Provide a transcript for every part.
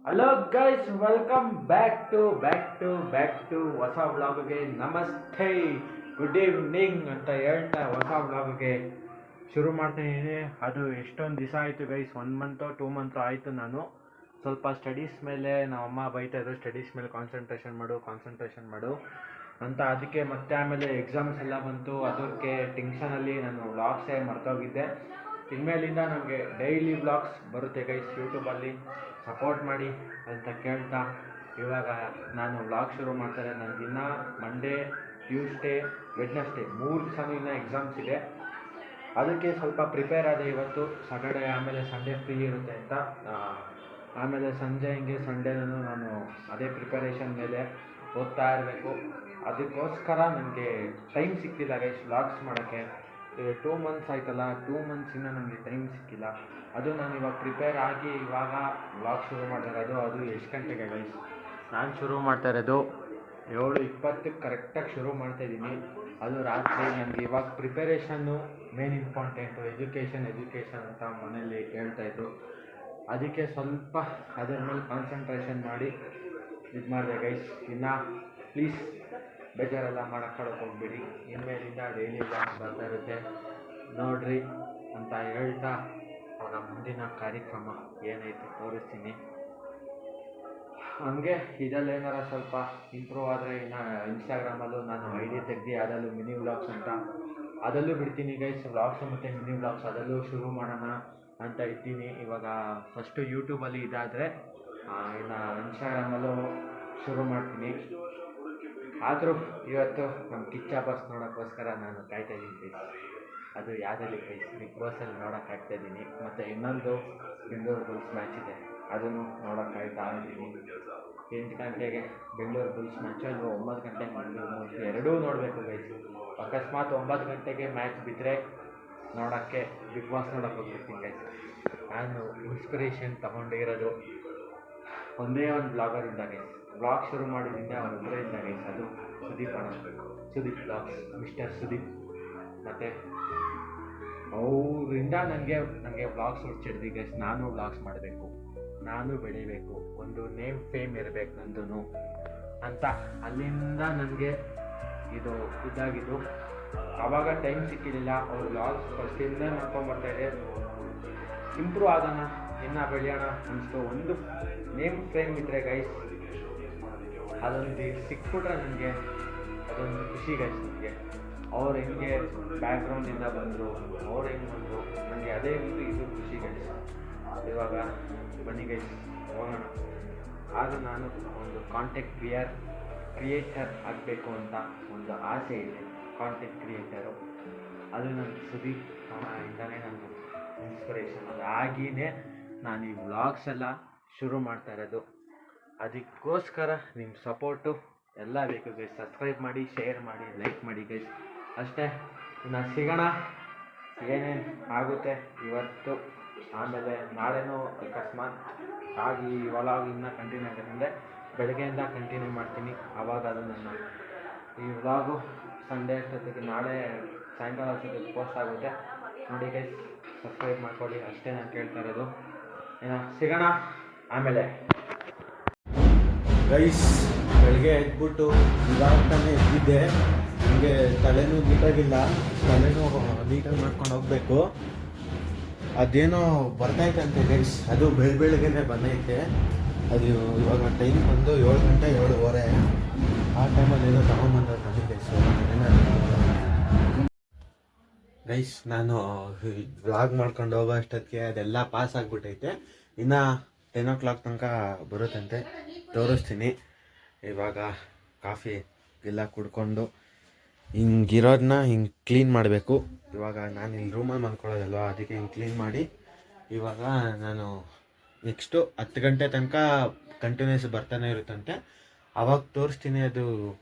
Hello guys, welcome back to ಹೊಸ ವ್ಲಾಗ್ಗೆ ನಮಸ್ತೆ, ಗುಡ್ ಈವ್ನಿಂಗ್ ಅಂತ ಹೇಳ್ತಾ ಹೊಸ ವ್ಲಾಗ್ಗೆ ಶುರು ಮಾಡ್ತಾಯಿದ್ದೀನಿ. ಅದು ಎಷ್ಟೊಂದು ದಿವಸ ಆಯಿತು ಗೈಸ್, 1 ಮಂತೋ 2 ಮಂತೋ ಆಯಿತು. ನಾನು ಸ್ವಲ್ಪ ಸ್ಟಡೀಸ್ ಮೇಲೆ ನಮ್ಮಮ್ಮ ಬೈತಾಯಿದ್ರು, ಸ್ಟಡೀಸ್ ಮೇಲೆ ಕಾನ್ಸಂಟ್ರೇಷನ್ ಮಾಡು ಅಂತ. ಅದಕ್ಕೆ ಮತ್ತೆ ಆಮೇಲೆ ಎಕ್ಸಾಮ್ಸ್ ಎಲ್ಲ ಬಂತು, ಅದಕ್ಕೆ ಟೆನ್ಷನಲ್ಲಿ ನಾನು ವ್ಲಾಗ್ಸೇ ಮರ್ತೋಗಿದ್ದೆ. ಇನ್ಮೇಲಿಂದ ನನಗೆ ಡೈಲಿ ವ್ಲಾಗ್ಸ್ ಬರುತ್ತೆ ಗೈಸ್, ಯೂಟ್ಯೂಬಲ್ಲಿ ಸಪೋರ್ಟ್ ಮಾಡಿ ಅಂತ ಕೇಳ್ತಾ ಇವಾಗ ನಾನು ವ್ಲಾಗ್ ಶುರು ಮಾಡ್ತಾರೆ. ನನಗಿನ್ನ ಮಂಡೇ, ಟ್ಯೂಸ್ಡೇ, ವೆಡ್ನೆಸ್ಡೇ 3 ದಿವಸನೂ ಇನ್ನೂ ಎಕ್ಸಾಮ್ಸ್ ಇದೆ. ಅದಕ್ಕೆ ಸ್ವಲ್ಪ ಪ್ರಿಪೇರ್ ಆದೆ. ಇವತ್ತು ಸಾಟರ್ಡೆ, ಆಮೇಲೆ ಸಂಡೇ ಫ್ರೀ ಇರುತ್ತೆ ಅಂತ. ಆಮೇಲೆ ಸಂಡೇನೂ ನಾನು ಅದೇ ಪ್ರಿಪರೇಷನ್ ಮೇಲೆ ಓದ್ತಾ ಇರಬೇಕು. ಅದಕ್ಕೋಸ್ಕರ ನನಗೆ ಟೈಮ್ ಸಿಕ್ತಿಲ್ಲ ಗೈಸ್ ವ್ಲಾಗ್ಸ್ ಮಾಡೋಕ್ಕೆ. 2 ಮಂತ್ಸ್ ಆಯ್ತಲ್ಲ, 2 ಮಂತ್ಸಿಂದ ನನಗೆ ಟೈಮ್ ಸಿಕ್ಕಿಲ್ಲ. ಅದು ನಾನು ಇವಾಗ ಪ್ರಿಪೇರ್ ಆಗಿ ಇವಾಗ ವ್ಲಾಗ್ ಶುರು ಮಾಡ್ತಾಯಿರೋದು. ಅದು ಎಷ್ಟು ಗಂಟೆಗೆ ಗೈಸ್? ನಾನು ಶುರು ಮಾಡ್ತಾ ಇರೋದು 7:20 ಕರೆಕ್ಟಾಗಿ ಶುರು ಮಾಡ್ತಾಯಿದ್ದೀನಿ. ಅದು ರಾತ್ರಿ. ನನಗೆ ಇವಾಗ ಪ್ರಿಪರೇಷನ್ನು ಮೇನ್ ಇಂಪಾರ್ಟೆಂಟು, ಎಜುಕೇಷನ್ ಅಂತ ಮನೇಲಿ ಹೇಳ್ತಾಯಿದ್ರು. ಅದಕ್ಕೆ ಸ್ವಲ್ಪ ಅದರ ಮೇಲೆ ಕಾನ್ಸಂಟ್ರೇಷನ್ ಮಾಡಿ ಇದು ಮಾಡಿದೆ ಗೈಸ್. ಇನ್ನು ಪ್ಲೀಸ್ ಬೇಜಾರೆಲ್ಲ ಮಾಡೋಕ್ಕೆ ಹೋಗ್ಬೇಡಿ. ಇನ್ಮೇಲಿಂದ ಡೈಲಿ ವ್ಲಾಗ್ಸ್ ಬರ್ತಾ ಇರುತ್ತೆ, ನೋಡ್ರಿ ಅಂತ ಹೇಳ್ತಾ ಅವರ ಮುಂದಿನ ಕಾರ್ಯಕ್ರಮ ಏನೈತೆ ತೋರಿಸ್ತೀನಿ. ಹಂಗೆ ಇದರಲ್ಲಿ ಏನಾರ ಸ್ವಲ್ಪ ಇಂಪ್ರೂವ್ ಆದರೆ ಇನ್ನು ಇನ್ಸ್ಟಾಗ್ರಾಮಲ್ಲೂ ನಾನು ಐಡಿ ತೆಗ್ದು ಅದರಲ್ಲೂ ಮಿನಿ ವ್ಲಾಗ್ಸ್ ಅಂತ ಅದರಲ್ಲೂ ಬಿಡ್ತೀನಿ ಗೈಸ್. ವ್ಲಾಗ್ಸು ಮತ್ತು ಮಿನಿ ವ್ಲಾಗ್ಸ್ ಅದರಲ್ಲೂ ಶುರು ಮಾಡೋಣ ಅಂತ ಇದ್ದೀನಿ. ಇವಾಗ ಫಸ್ಟು ಯೂಟ್ಯೂಬಲ್ಲಿ ಇದಾದರೆ ಇನ್ನು ಇನ್ಸ್ಟಾಗ್ರಾಮಲ್ಲೂ ಶುರು ಮಾಡ್ತೀನಿ. ಆದರೂ ಇವತ್ತು ನಮ್ಮ ಕಿಚ್ಚ ಬಾಸ್ ನೋಡೋಕ್ಕೋಸ್ಕರ ನಾನು ಕಾಯ್ತಾಯಿದ್ದೀನಿ ಗೈಸ್. ಅದು ಯಾವುದಲ್ಲಿ ಗೈಸ್? ಬಿಗ್ ಬಾಸಲ್ಲಿ ನೋಡೋಕ್ಕಾಗ್ತಾಯಿದ್ದೀನಿ. ಮತ್ತು ಇನ್ನೊಂದು ಬೆಂಗಳೂರು ಬುಲ್ಸ್ ಮ್ಯಾಚ್ ಇದೆ, ಅದನ್ನು ನೋಡೋಕ್ಕಾಗ್ತಾ ಇದ್ದೀನಿ. 8 ಗಂಟೆಗೆ ಬೆಂಗಳೂರು ಬುಲ್ಸ್ ಮ್ಯಾಚು, ಇದು 9 ಗಂಟೆಗೆ ಬೆಂಗಳೂರು, ಎರಡೂ ನೋಡಬೇಕು ಗೈಸ್. ಅಕಸ್ಮಾತ್ 9 ಗಂಟೆಗೆ ಮ್ಯಾಚ್ ಬಿದ್ದರೆ ನೋಡೋಕ್ಕೆ ಬಿಗ್ ಬಾಸ್ ನೋಡೋಕ್ಕೆ ಹೋಗ್ಬಿಡ್ತೀನಿ ಗೈಸ್. ನಾನು ಇನ್ಸ್ಪಿರೇಷನ್ ತೊಗೊಂಡಿರೋದು ಒಂದೇ ಒಂದು ಬ್ಲಾಗರಿಂದ ಗೈಸ್. ಬ್ಲಾಗ್ ಶುರು ಮಾಡಿದ್ರಿಂದ ಒಬ್ಬರಿಂದ ಗೈಸ್, ಅದು ಸುದೀಪ್ ಬ್ಲಾಗ್ಸ್, ಮಿಸ್ಟರ್ ಸುದೀಪ್. ಮತ್ತು ಅವರಿಂದ ನನಗೆ ವ್ಲಾಗ್ಸ್ ಹುಚ್ಚಿಡ್ದು ಗೈಸ್. ನಾನು ವ್ಲಾಗ್ಸ್ ಮಾಡಬೇಕು, ನಾನು ಬೆಳಿಬೇಕು, ಒಂದು ನೇಮ್ ಫೇಮ್ ಇರಬೇಕು ನಂದು ಅಂತ. ಅಲ್ಲಿಂದ ನನಗೆ ಇದು ಇದಾಗಿದ್ದು. ಆವಾಗ ಟೈಮ್ ಸಿಕ್ಕಿರಲಿಲ್ಲ. ಅವ್ರು ವ್ಲಾಗ್ಸ್ ಫಸ್ಟಿಂದ ನೋಡ್ಕೊಂಬರ್ತಾಯಿದ್ದೆ. ಇಂಪ್ರೂವ್ ಆಗೋಣ, ಇನ್ನೂ ಬೆಳೆಯೋಣ ಅನಿಸ್ತು. ಒಂದು ನೇಮ್ ಫ್ರೇಮ್ ಇದ್ದರೆ ಗೈಸ್, ಅದೊಂದು ಸಿಕ್ಬಿಟ್ರೆ ನನಗೆ ಅದೊಂದು ಖುಷಿ ಗೈಸ್. ನನಗೆ ಅವ್ರು ಹೆಂಗೆ ಬ್ಯಾಕ್ಗ್ರೌಂಡಿಂದ ಬಂದರು, ಅವ್ರು ಹೆಂಗೆ ಬಂದರು, ನನಗೆ ಅದೇ ಇದು ಖುಷಿ ಗೈಸ್. ಇವಾಗ ಬನ್ನಿ ಗೈಸ್ ಹೋಗೋಣ. ಆಗ ನಾನು ಒಂದು ಕಾಂಟೆಂಟ್ ಕ್ರಿಯೇಟರ್ ಆಗಬೇಕು ಅಂತ ಒಂದು ಆಸೆ ಇದೆ. ಕಾಂಟೆಂಟ್ ಕ್ರಿಯೇಟರು ಅದು ನನ್ನ ಸುದೀಪ್ ಇಂದನೇ ನನ್ನ ಇನ್ಸ್ಪಿರೇಷನ್. ಅದು ಆಗಿಯೇ ನಾನು ಈ ವ್ಲಾಗ್ಸ್ ಎಲ್ಲ ಶುರು ಮಾಡ್ತಾ ಇರೋದು. ಅದಕ್ಕೋಸ್ಕರ ನಿಮ್ಮ ಸಪೋರ್ಟು ಎಲ್ಲ ಬೇಕು ಗೈಸ್. ಸಬ್ಸ್ಕ್ರೈಬ್ ಮಾಡಿ, ಶೇರ್ ಮಾಡಿ, ಲೈಕ್ ಮಾಡಿ ಗೈಸ್. ಅಷ್ಟೇ. ಇನ್ನು ಸಿಗೋಣ, ಏನೇನು ಆಗುತ್ತೆ ಇವತ್ತು. ಆಮೇಲೆ ನಾಳೆನೂ ಅಕಸ್ಮಾತ್ ಆಗಿ ವ್ಲಾಗ್ ಇನ್ನೂ ಕಂಟಿನ್ಯೂ ಆಗುತ್ತೆ ಅಂದರೆ ಬೆಳಗ್ಗೆಯಿಂದ ಕಂಟಿನ್ಯೂ ಮಾಡ್ತೀನಿ. ಆವಾಗ ಅದು ನನ್ನ ಈ ವ್ಲಾಗು ಸಂಡೇ ಅಷ್ಟೊತ್ತಿಗೆ, ನಾಳೆ ಸಾಯಂಕಾಲ ಅಷ್ಟೊತ್ತಿಗೆ ಪೋಸ್ಟ್ ಆಗುತ್ತೆ. ನೋಡಿ ಗೈಸ್, ಸಬ್ಸ್ಕ್ರೈಬ್ ಮಾಡ್ಕೊಳ್ಳಿ, ಅಷ್ಟೇ ನಾನು ಕೇಳ್ತಾ ಇರೋದು. ಏನೋ ಸಿಗೋಣ ಆಮೇಲೆ ಗೈಸ್. ಬೆಳಗ್ಗೆ ಎದ್ಬಿಟ್ಟು ಇದಾಗ್ತಾನೆ ಎದ್ದಿದ್ದೆ. ನನಗೆ ತಲೆನೂ ನೀಟಾಗಿಲ್ಲ, ತಲೆನೂ ನೀಟಾಗಿ ಮಾಡ್ಕೊಂಡು ಹೋಗಬೇಕು. ಅದೇನೋ ಬರ್ತೈತಂತೆ ಗೈಸ್, ಅದು ಬೆಳಗ್ಗೆನೇ ಬಂದೈತೆ. ಅದು ಇವಾಗ ಟೈಮ್ ಬಂದು 7 ಗಂಟೆ 7:15. ಆ ಟೈಮಲ್ಲಿ ಏನೋ ತಗೊಂಬಂದ್ರೆ ನನಗೆ ಗೈಸ್. ನಾನು ವ್ಲಾಗ್ ಮಾಡ್ಕೊಂಡು ಹೋಗೋ ಅಷ್ಟೊತ್ತಿಗೆ ಅದೆಲ್ಲ ಪಾಸ್ ಆಗಿಬಿಟ್ಟೈತೆ. ಇನ್ನು 10 o'clock ತನಕ ಬರುತ್ತಂತೆ, ತೋರಿಸ್ತೀನಿ. ಇವಾಗ ಕಾಫಿ ಎಲ್ಲ ಕುಡ್ಕೊಂಡು ಹಿಂಗಿರೋದನ್ನ ಹಿಂಗೆ ಕ್ಲೀನ್ ಮಾಡಬೇಕು. ಇವಾಗ ನಾನು ಇಲ್ಲಿ ರೂಮಲ್ಲಿ ಮಲ್ಕೊಳ್ಳೋದಲ್ವ, ಅದಕ್ಕೆ ಹಿಂಗೆ ಕ್ಲೀನ್ ಮಾಡಿ ಇವಾಗ ನಾನು ನೆಕ್ಸ್ಟು 10 ಗಂಟೆ ತನಕ ಕಂಟಿನ್ಯೂಸ್ ಬರ್ತಾನೆ ಇರುತ್ತಂತೆ. ಆವಾಗ ತೋರಿಸ್ತೀನಿ ಅದು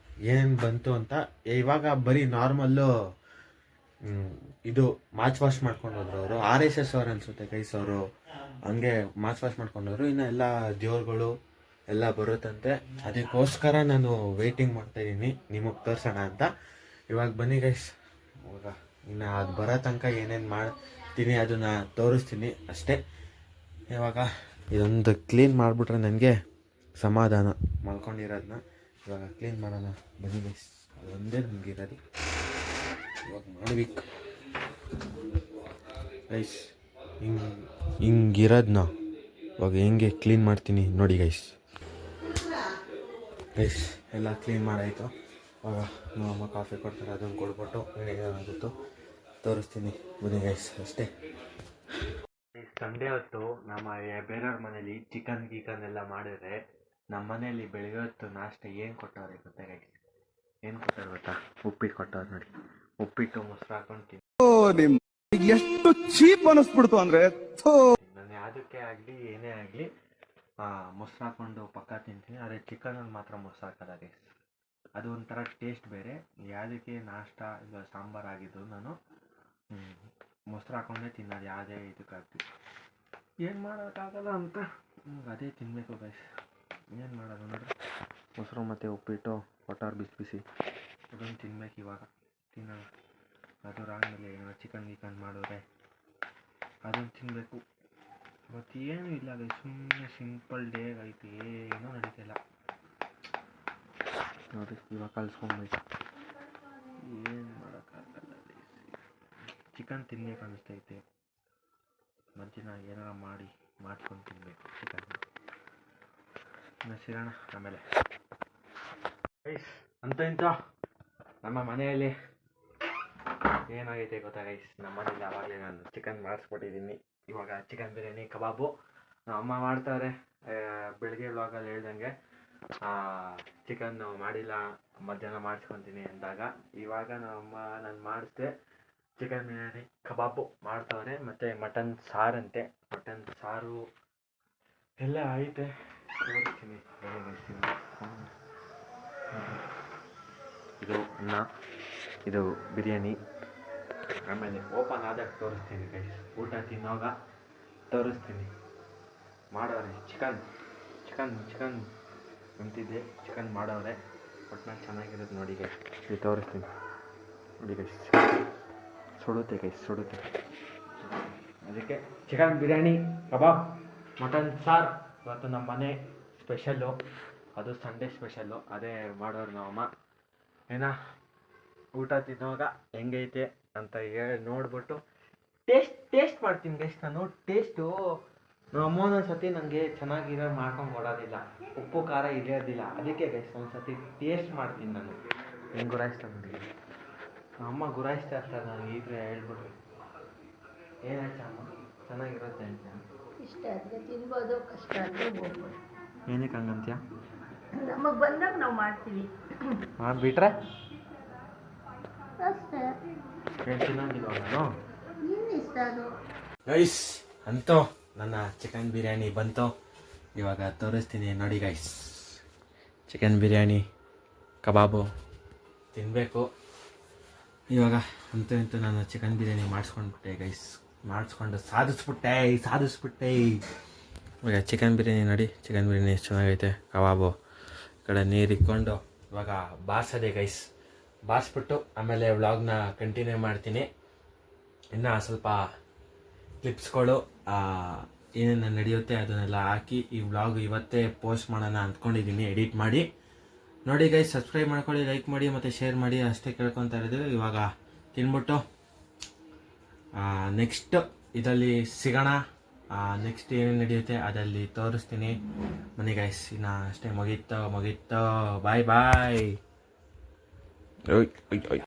ಏನು ಬಂತು ಅಂತ. ಇವಾಗ ಬರೀ ನಾರ್ಮಲ್ಲು ಇದು ಮಾರ್ಚ್ ವಾಶ್ ಮಾಡ್ಕೊಂಡು ಹೋದ್ರು ಅವರು. RSS ಅವ್ರು ಅನಿಸುತ್ತೆ ಗೈಸ್, ಅವರು ಹಂಗೆ ಮಾರ್ಚ್ ವಾಶ್ ಮಾಡ್ಕೊಂಡವರು. ಇನ್ನು ಎಲ್ಲ ದೇವ್ರುಗಳು ಎಲ್ಲ ಬರುತ್ತಂತೆ. ಅದಕ್ಕೋಸ್ಕರ ನಾನು ವೆಯ್ಟಿಂಗ್ ಮಾಡ್ತಾಯಿದ್ದೀನಿ ನಿಮಗೆ ತೋರಿಸೋಣ ಅಂತ. ಇವಾಗ ಬನ್ನಿ ಗೈಸ್, ಇವಾಗ ಇನ್ನು ಅದು ಬರೋ ತನಕ ಏನೇನು ಮಾಡ್ತೀನಿ ಅದನ್ನು ತೋರಿಸ್ತೀನಿ ಅಷ್ಟೇ. ಇವಾಗ ಇದೊಂದು ಕ್ಲೀನ್ ಮಾಡಿಬಿಟ್ರೆ ನನಗೆ ಸಮಾಧಾನ. ಮಲ್ಕೊಂಡಿರೋದನ್ನ ಇವಾಗ ಕ್ಲೀನ್ ಮಾಡೋಣ ಬನ್ನಿ ಗೈಸ್. ಅದೊಂದೇ ನನಗಿರೋದು, ಇವಾಗ ಮಾಡಬೇಕು ಗೈಸ್. ಹಿಂಗಿರೋದನ್ನ ಇವಾಗ ಹೆಂಗೆ ಕ್ಲೀನ್ ಮಾಡ್ತೀನಿ ನೋಡಿ ಗೈಸ್. ಎಲ್ಲ ಕ್ಲೀನ್ ಮಾಡಾಯಿತು. ಇವಾಗ ನಮ್ಮ ಕಾಫಿ ಕೊಡ್ತಾರೆ, ಅದನ್ನು ಕೊಡ್ಬಿಟ್ಟು ಏನಾಗುತ್ತೋ ತೋರಿಸ್ತೀನಿ ಬನ್ನಿ ಗೈಸ್. ಅಷ್ಟೇ. ಸಂಡೇ ಹೊತ್ತು ನಮ್ಮ ಬೇರೆಯವ್ರ ಮನೇಲಿ ಚಿಕನ್ ಎಲ್ಲ ಮಾಡಿದ್ರೆ, ನಮ್ಮ ಮನೇಲಿ ಬೆಳಗ್ಗೆ ಹೊತ್ತು ನಾಷ್ಟ ಏನು ಕೊಟ್ಟವ್ರೆ ಗೊತ್ತಾ ಗೈಸ್? ಏನು ಕೊಟ್ಟವ್ರು ಗೊತ್ತಾ? ಉಪ್ಪಿಟ್ಟು ಕೊಟ್ಟವ್ರು ನೋಡಿ. ಉಪ್ಪಿಟ್ಟು ಮೊಸರು ಹಾಕೊಂಡು ಎಷ್ಟು ಚೀಪ್ ಅನಿಸ್ಬಿಡ್ತು ಅಂದ್ರೆ, ನಾನು ಯಾವುದಕ್ಕೆ ಆಗಲಿ ಏನೇ ಆಗಲಿ ಮೊಸರು ಹಾಕೊಂಡು ಪಕ್ಕ ತಿಂತೀನಿ. ಆದರೆ ಚಿಕನಲ್ಲಿ ಮಾತ್ರ ಮೊಸರು ಹಾಕೋಲ್ಲ ಗೈಸ್. ಅದು ಒಂಥರ ಟೇಸ್ಟ್ ಬೇರೆ. ಯಾವುದಕ್ಕೆ ನಾಷ್ಟ ಇಲ್ಲ ಸಾಂಬಾರು ಆಗಿದ್ದು ನಾನು ಮೊಸರು ಹಾಕೊಂಡೇ ತಿನ್ನೋದು, ಯಾವುದೇ ಇದಕ್ಕಾಗ್ತೀವಿ. ಏನು ಮಾಡೋಕ್ಕಾಗಲ್ಲ ಅಂತ ಅದೇ ತಿನ್ನಬೇಕು ಗೈಸ್. ಏನು ಮಾಡೋದು ನೋಡ್ರಿ, ಮೊಸರು ಮತ್ತು ಉಪ್ಪಿಟ್ಟು ಕೊಟ್ಟಾರು ಬಿಸಿ ಬಿಸಿ, ಅದನ್ನು ತಿನ್ಬೇಕು ಇವಾಗ. ತಿನ್ನೋಣ. ಅದು ಆದಮೇಲೆ ಏನೋ ಚಿಕನ್ ಮಾಡಿದ್ರೆ ಅದನ್ನು ತಿನ್ನಬೇಕು. ಇವತ್ತು ಏನೂ ಇಲ್ಲ ಗೈಸ್, ಸುಮ್ಮನೆ ಸಿಂಪಲ್ ಡೇ ಐತಿ, ಏನೂ ನಡೀತಿಲ್ಲ ನೋಡಿ. ಇವಾಗ ಕಲಿಸ್ಕೊಂಬೇಕು, ಏನು ಮಾಡೋಕ್ಕಾಗಲ್ಲ. ಚಿಕನ್ ತಿನ್ಬೇಕು ಅನ್ನಿಸ್ತೈತೆ. ಮಧ್ಯಾಹ್ನ ಏನಾರ ಮಾಡ್ಕೊಂಡು ತಿನ್ನಬೇಕು ಚಿಕನ್. ಇನ್ನು ಸಿಗೋಣ ಆಮೇಲೆ ಗೈಸ್. ಅಂತ ಇಂಥ ನಮ್ಮ ಮನೆಯಲ್ಲಿ ಏನಾಗೈತೆ ಗೊತ್ತಾ ಗೈಸ್? ನಮ್ಮ ಮನೇಲಿ ಆವಾಗಲೇ ನಾನು ಚಿಕನ್ ಮಾಡಿಸ್ಕೊಟ್ಟಿದ್ದೀನಿ. ಇವಾಗ ಚಿಕನ್ ಬಿರಿಯಾನಿ ಕಬಾಬು ನಮ್ಮ ಅಮ್ಮ ಮಾಡ್ತಾರೆ. ಬೆಳಗ್ಗೆ ವ್ಲಾಗಲ್ಲಿ ಹೇಳ್ದಂಗೆ ಚಿಕನ್ ಮಾಡಿಲ್ಲ, ಮಧ್ಯಾಹ್ನ ಮಾಡಿಸ್ಕೊತೀನಿ ಅಂದಾಗ ಇವಾಗ ನಮ್ಮಮ್ಮ ನಾನು ಮಾಡಿಸ್ದೆ. ಚಿಕನ್ ಬಿರಿಯಾನಿ ಕಬಾಬು ಮಾಡ್ತವ್ರೆ, ಮತ್ತು ಮಟನ್ ಸಾರಂತೆ. ಮಟನ್ ಸಾರು ಎಲ್ಲ ಐತೆ, ತೋರಿಸ್ತೀನಿ. ಇದು ಅನ್ನ, ಇದು ಬಿರಿಯಾನಿ. ಆಮೇಲೆ ಓಪನ್ ಆದಾಗ ತೋರಿಸ್ತೀನಿ ಗೈಸ್. ಊಟ ತಿನ್ನೋವಾಗ ತೋರಿಸ್ತೀನಿ. ಮಾಡೋರೆ ಚಿಕನ್ ಅಂತಿದ್ದೆ, ಚಿಕನ್ ಮಾಡೋರೆ. ಒಟ್ನಲ್ಲಿ ಚೆನ್ನಾಗಿರೋದು ನೋಡಿ ಗೈಸ್. ಇದು ತೋರಿಸ್ತೀನಿ ನೋಡಿ ಗೈಸ್. ಸುಡುತ್ತೆ ಗೈಸ್, ಸುಡುತ್ತೆ. ಅದಕ್ಕೆ ಚಿಕನ್ ಬಿರಿಯಾನಿ ಕಬಾಬ್ ಮಟನ್ ಸಾರು ಇವತ್ತು ನಮ್ಮ ಮನೆ ಸ್ಪೆಷಲ್ಲು. ಅದು ಸಂಡೇ ಸ್ಪೆಷಲ್ಲು, ಅದೇ ಮಾಡೋರು ನಮ್ಮಮ್ಮ. ಊಟ ತಿನ್ನುವಾಗ ಹೆಂಗೈತೆ ಅಂತ ಹೇಳಿ ನೋಡ್ಬಿಟ್ಟು ಟೇಸ್ಟ್ ಮಾಡ್ತೀನಿ ಗೈಸ್. ನಾನು ಟೇಸ್ಟು ನಮ್ಮ ಅಮ್ಮನ ಸತಿ ನನಗೆ ಚೆನ್ನಾಗಿರೋ ಮಾಡ್ಕೊಂಡು ಕೊಡೋದಿಲ್ಲ, ಉಪ್ಪು ಖಾರ ಇಳಿಯೋದಿಲ್ಲ. ಅದಕ್ಕೆ ಗೈಸ್ ಒಂದು ಸತಿ ಟೇಸ್ಟ್ ಮಾಡ್ತೀನಿ ನಾನು. ಹೆಂಗೆ ಗುರಾಯಿಸ್ತಾರೆ ನನಗೆ ನಮ್ಮ ಅಮ್ಮ, ಗುರಾಯಿಸ್ತಾ ಇರ್ತಾರೆ ನನಗೆ. ಈಗಲೇ ಹೇಳ್ಬಿಟ್ರು ಏನಾಯ್ತು ಅಮ್ಮ ಚೆನ್ನಾಗಿರುತ್ತೆ ಅಂತ. ಇಷ್ಟ ಆದರೆ ತಿನ್ಬೋದು, ಕಷ್ಟ ಆದರೆ ಹೋಗ್ಬೋದು. ಏನಕ್ಕೆ ಹಂಗಂತ್ಯ? ನಮಗೆ ಬಂದಾಗ ನಾವು ಮಾಡ್ತೀವಿ, ಬಿಟ್ರೆ ಅಷ್ಟೇ. ತಿನ್ನೋದಿಲ್ವ ನಾನು? ನಿನ್ನ ಇಷ್ಟ ಅದು. ಗೈಸ್ ಅಂತೂ ನನ್ನ ಚಿಕನ್ ಬಿರಿಯಾನಿ ಬಂತು. ಇವಾಗ ತೋರಿಸ್ತೀನಿ ನೋಡಿ ಗೈಸ್. ಚಿಕನ್ ಬಿರಿಯಾನಿ ಕಬಾಬು ತಿನ್ನಬೇಕು ಇವಾಗ. ಅಂತೂ ನಾನು ಚಿಕನ್ ಬಿರಿಯಾನಿ ಮಾಡಿಸ್ಕೊಂಡ್ಬಿಟ್ಟೆ ಗೈಸ್. ಮಾಡಿಸ್ಕೊಂಡು ಸಾಧಿಸ್ಬಿಟ್ಟೆ. ಇವಾಗ ಚಿಕನ್ ಬಿರಿಯಾನಿ ನೋಡಿ. ಚಿಕನ್ ಬಿರಿಯಾನಿ ಎಷ್ಟು ಚೆನ್ನಾಗೈತೆ. ಕಬಾಬು ಈ ಕಡೆ ನೀರು ಇಕ್ಕೊಂಡು ಇವಾಗ ಬಾರ್ಸೋದೆ ಗೈಸ್. ಬಾರಿಸ್ಬಿಟ್ಟು ಆಮೇಲೆ ವ್ಲಾಗ್ನ ಕಂಟಿನ್ಯೂ ಮಾಡ್ತೀನಿ. ಇನ್ನು ಸ್ವಲ್ಪ ಕ್ಲಿಪ್ಸ್ಗಳು ಏನೇನು ನಡೆಯುತ್ತೆ ಅದನ್ನೆಲ್ಲ ಹಾಕಿ ಈ ವ್ಲಾಗ್ ಇವತ್ತೇ ಪೋಸ್ಟ್ ಮಾಡೋಣ ಅಂದ್ಕೊಂಡಿದ್ದೀನಿ, ಎಡಿಟ್ ಮಾಡಿ. ನೋಡಿ ಗೈಸ್, ಸಬ್ಸ್ಕ್ರೈಬ್ ಮಾಡ್ಕೊಳ್ಳಿ, ಲೈಕ್ ಮಾಡಿ ಮತ್ತು ಶೇರ್ ಮಾಡಿ, ಅಷ್ಟೇ ಕೇಳ್ಕೊತಾ ಇರೋದು. ಇವಾಗ ತಿನ್ಬಿಟ್ಟು ನೆಕ್ಸ್ಟ್ ಇದರಲ್ಲಿ ಸಿಗೋಣ. ನೆಕ್ಸ್ಟ್ ಏನೇನು ನಡೆಯುತ್ತೆ ಅದಲ್ಲಿ ತೋರಿಸ್ತೀನಿ. ಬನ್ನಿ ಗೈಸ್, ಇನ್ನು ಅಷ್ಟೇ. ಮುಗೀತು. ಬಾಯ್.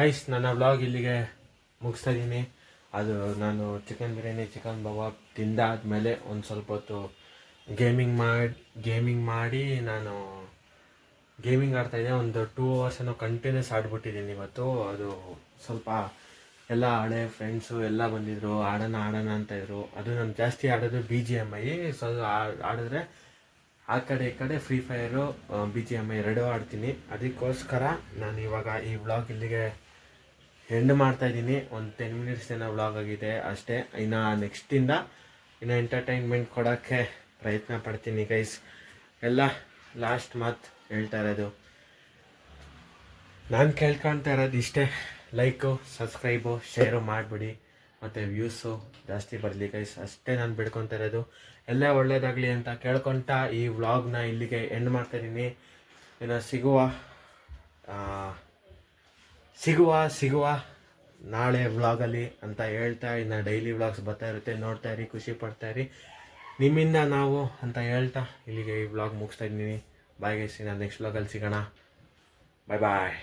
ಗೈಸ್, ನನ್ನ ವ್ಲಾಗ್ ಇಲ್ಲಿಗೆ ಮುಗಿಸ್ತಾ ಇದ್ದೀನಿ. ಅದು ನಾನು ಚಿಕನ್ ಬಿರಿಯಾನಿ, ಚಿಕನ್ ಕಬಾಬ್ ತಿಂದಾದ್ಮೇಲೆ ಒಂದು ಸ್ವಲ್ಪ ಹೊತ್ತು ಗೇಮಿಂಗ್ ಮಾಡಿ ನಾನು ಗೇಮಿಂಗ್ ಆಡ್ತಾಯಿದ್ದೆ. ಒಂದು 2 hours ಏನೋ ಕಂಟಿನ್ಯೂಸ್ ಆಡ್ಬಿಟ್ಟಿದ್ದೀನಿ ಇವತ್ತು. ಅದು ಸ್ವಲ್ಪ ಎಲ್ಲ ಹಳೆ ಫ್ರೆಂಡ್ಸು ಎಲ್ಲ ಬಂದಿದ್ದರು, ಆಡೋಣ ಅಂತ ಇದ್ರು. ಅದು ನಾನು ಜಾಸ್ತಿ ಆಡೋದು BGMI. ಸೊ ಅದು ಆಡಿದ್ರೆ ಆ ಕಡೆ ಈ ಕಡೆ ಫ್ರೀ ಫೈರು, BGMI ಎರಡೂ ಆಡ್ತೀನಿ. ಅದಕ್ಕೋಸ್ಕರ ನಾನು ಇವಾಗ ಈ ವ್ಲಾಗ್ ಇಲ್ಲಿಗೆ ಎಂಡ್ ಮಾಡ್ತಾಯಿದ್ದೀನಿ. ಒಂದು 10 minutes ಏನೋ ವ್ಲಾಗ್ ಆಗಿದೆ ಅಷ್ಟೇ. ಇನ್ನು ನೆಕ್ಸ್ಟಿಂದ ಇನ್ನು ಎಂಟರ್ಟೈನ್ಮೆಂಟ್ ಕೊಡೋಕ್ಕೆ ಪ್ರಯತ್ನ ಪಡ್ತೀನಿ ಗೈಸ್. ಎಲ್ಲ ಲಾಸ್ಟ್ ಮಾತು ಹೇಳ್ತಾ ಇರೋದು, ನಾನು ಕೇಳ್ಕೊಳ್ತಾ ಇರೋದು ಇಷ್ಟೇ. ಲೈಕು, ಸಬ್ಸ್ಕ್ರೈಬು, ಶೇರು ಮಾಡಿಬಿಡಿ ಮತ್ತು ವ್ಯೂಸು ಜಾಸ್ತಿ ಬರಲಿ ಗೈಸ್. ಅಷ್ಟೇ ನಾನು ಬಿಡ್ಕೊತಾ ಇರೋದು. ಎಲ್ಲ ಒಳ್ಳೇದಾಗಲಿ ಅಂತ ಕೇಳ್ಕೊತ ಈ ವ್ಲಾಗ್ನ ಇಲ್ಲಿಗೆ ಎಂಡ್ ಮಾಡ್ತಾಯಿದ್ದೀನಿ. ಇನ್ನು ಸಿಗುವ ನಾಳೆ ವ್ಲಾಗಲ್ಲಿ ಅಂತ ಹೇಳ್ತಾ, ಇನ್ನು ಡೈಲಿ ವ್ಲಾಗ್ಸ್ ಬರ್ತಾ ಇರುತ್ತೆ, ನೋಡ್ತಾ ಇರಿ, ಖುಷಿ ಪಡ್ತಾ ಇರಿ. ನಿಮ್ಮಿಂದ ನಾವು ಅಂತ ಹೇಳ್ತಾ ಇಲ್ಲಿಗೆ ಈ ವ್ಲಾಗ್ ಮುಗಿಸ್ತಾ ಇದ್ದೀನಿ. ಬಾಯ್ ಗೈಸ್, ನಾನು ನೆಕ್ಸ್ಟ್ ವ್ಲಾಗಲ್ಲಿ ಸಿಗೋಣ. ಬಾಯ್ ಬಾಯ್.